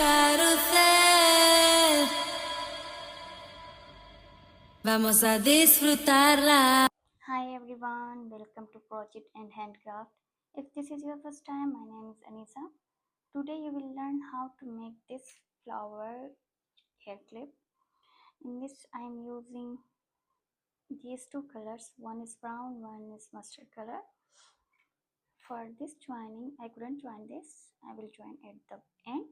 carrusel. Vamos a disfrutarla. Hi everyone, welcome to Project and Handcraft. If this is your first time, my name is Anisa. Today you will learn how to make this flower hair clip. In this I am using these two colors, one is brown, one is mustard color. For this joining, I couldn't join this, I will join at the end.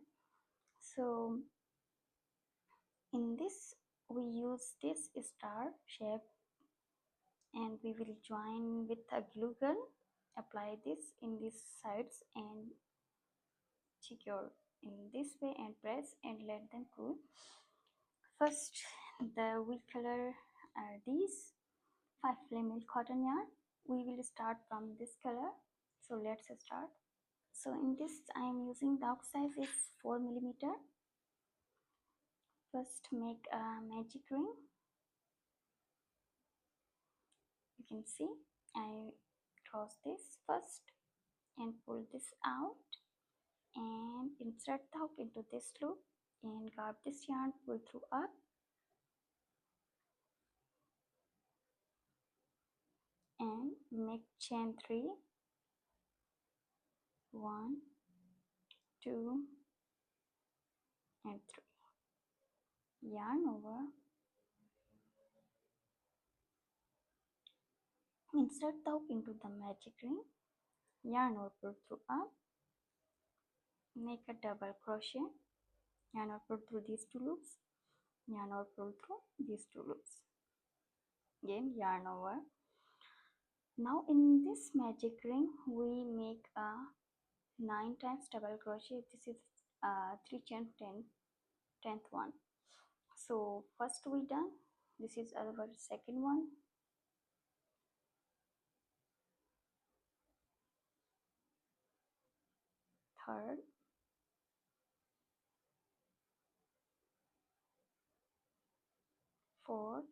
So in this we use this star shape and we will join with a glue gun. Apply this in these sides and secure in this way and press and let them cool. First the we color are these 5 ml cotton yarn. We will start from this color, so let's start. So in this I am using the hook size is 4 millimeter. First make a magic ring. You can see I cross this first and pull this out and insert the hook into this loop and grab this yarn, pull through up and make chain 3. 1, 2 and 3. Yarn over, insert the hook into the magic ring, yarn over, pull through up, make a double crochet, yarn over, pull through these 2 loops, yarn over, pull through these 2 loops, again yarn over. Now in this magic ring we make a 9 times double crochet. This is 3 chain 10th one. So first we done, this is our second one, third, fourth,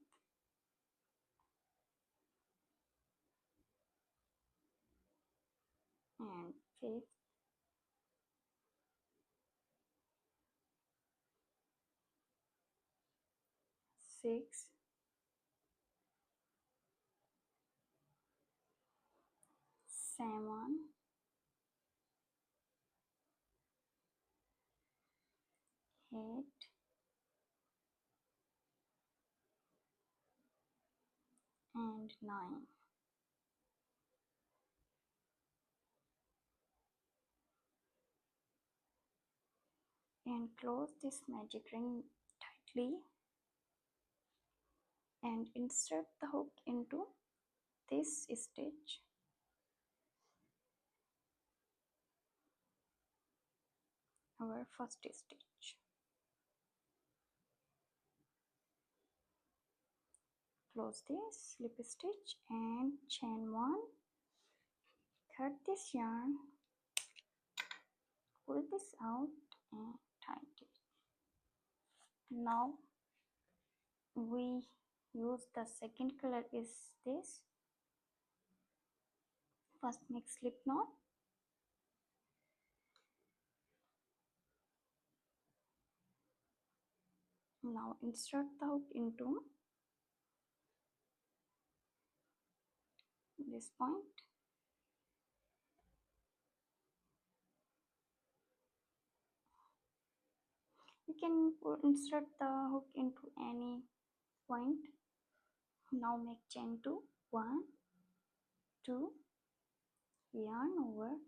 and fifth, sixth, seven, eight, and 9. And close this magic ring tightly and insert the hook into this stitch. Our first stitch. Close this slip stitch and chain 1. Cut this yarn, pull this out and tighten it. Now we use the second color is this. First make slip knot, now insert the hook into this point. You can insert the hook into any point. Now make chain 2, 1, 2, yarn over,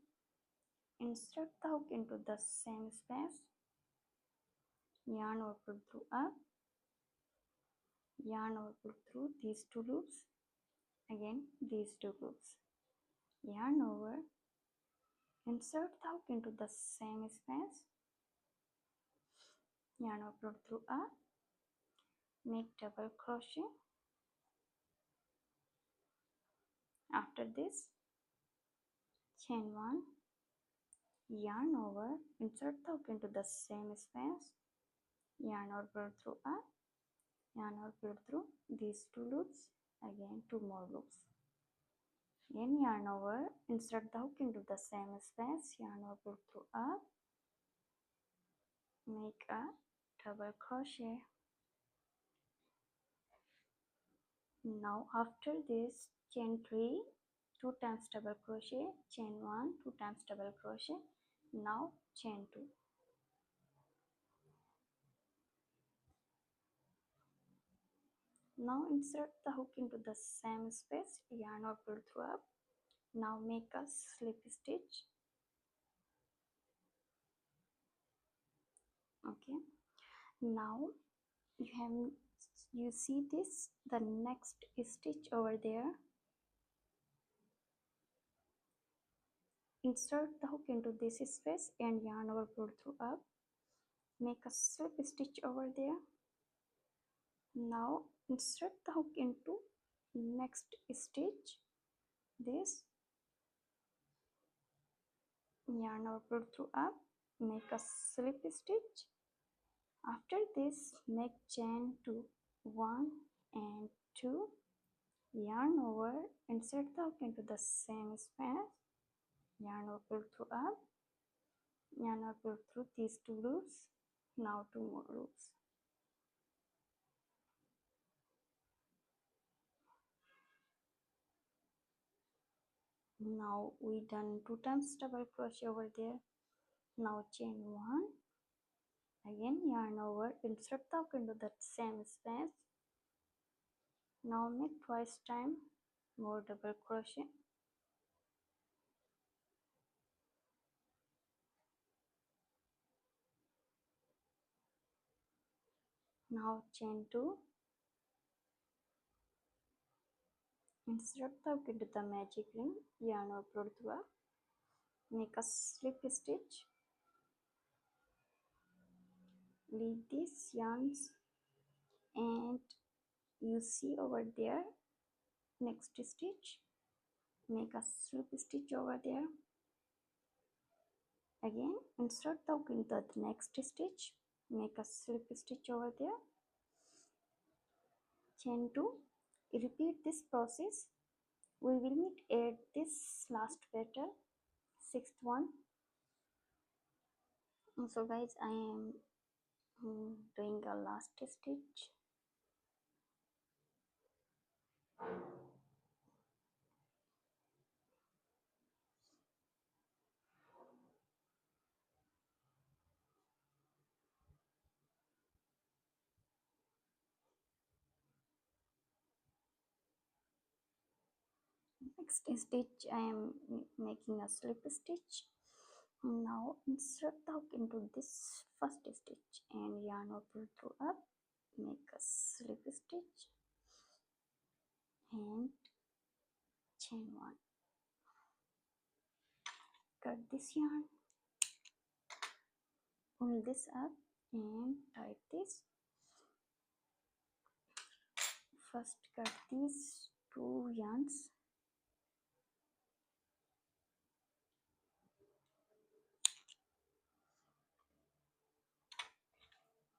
insert the hook into the same space, yarn over, pull through up, yarn over, pull through these 2 loops, again these 2 loops, yarn over, insert the hook into the same space, yarn over, pull through up, make double crochet. After this, chain 1, yarn over, insert the hook into the same space, yarn over, pull through up, yarn over, pull through these 2 loops, again 2 more loops, again yarn over, insert the hook into the same space, yarn over, pull through up, make make a double crochet. Now after this, chain 3, 2 times double crochet, chain 1, 2 times double crochet, now chain 2. Now insert the hook into the same space, yarn or pull through up. Now make a slip stitch. Okay, now you see this, the next stitch over there. Insert the hook into this space and yarn over, pull through up. Make a slip stitch over there. Now insert the hook into next stitch, this, yarn over, pull through up, make a slip stitch. After this, make chain 2, 1 and 2, yarn over, insert the hook into the same space, yarn over, pull through up, yarn over, pull through these 2 loops. Now 2 more loops. Now we done 2 times double crochet over there. Now chain 1, again yarn over, insert the hook into that same space. Now make twice time more double crochet. Now chain 2, insert the hook into the magic ring, yarn over, pull through up, make a slip stitch, leave these yarns, and you see over there next stitch, make a slip stitch over there. Again insert the hook into the next stitch, make a slip stitch over there, chain 2. Repeat this process. We will meet at this last petal, 6th one. So guys, I am doing a last stitch. Next stitch I am making a slip stitch. Now insert the hook into this first stitch and yarn or pull through up, make a slip stitch and chain 1. Cut this yarn, pull this up and tie this. First cut these 2 yarns.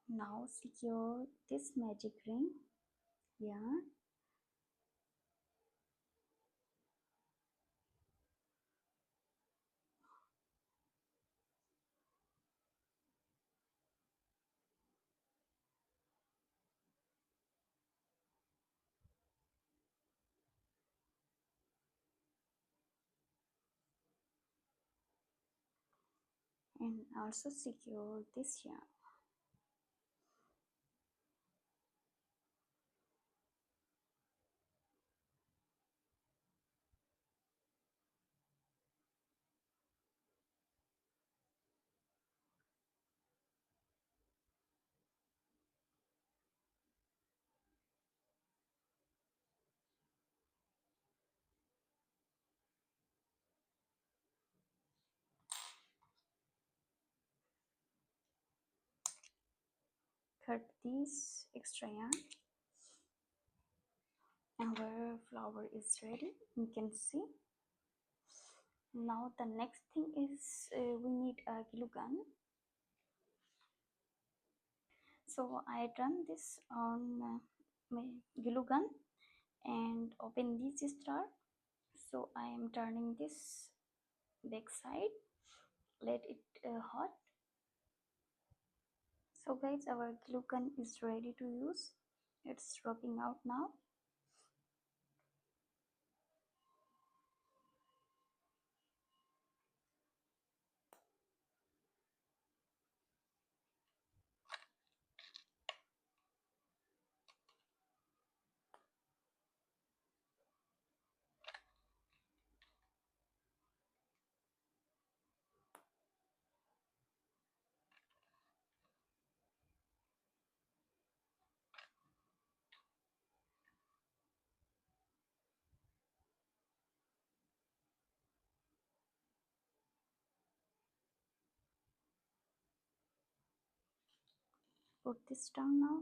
Now secure this magic ring yarn, and also secure this yarn. Cut this extra yarn. Our flower is ready, you can see. Now the next thing is we need a glue gun. So I run this on my glue gun and open this star. So I am turning this back side, let it hot. So guys, our glue gun is ready to use. It's dropping out now. Put this down now.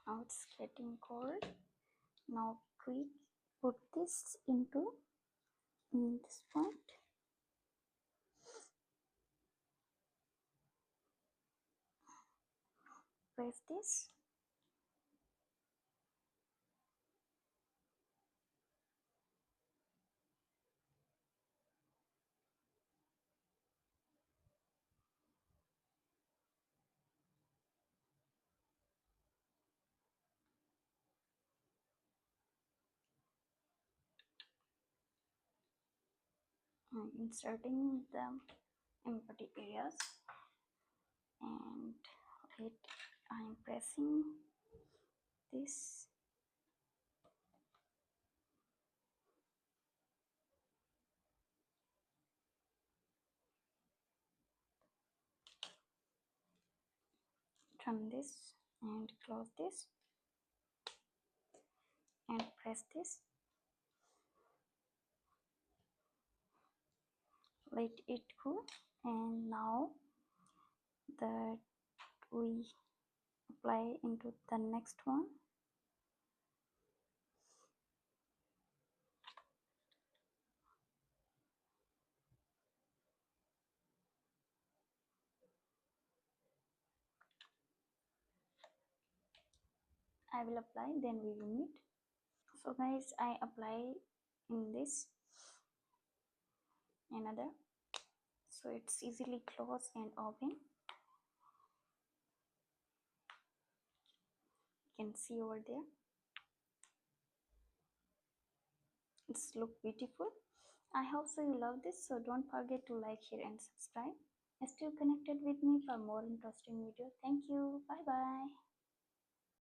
Now it's getting cold. Now quick, put this into this point. Press this. I'm inserting the empty areas and wait, I'm pressing this. Turn this and close this and press this. Let it cool, and now that we apply into the next one. I will apply, then we will meet. So guys, I apply in this another, so it's easily close and open. You can see over there, it's look beautiful. I hope so you love this, so don't forget to like, share and subscribe. Still connected with me for more interesting videos. Thank you. Bye bye.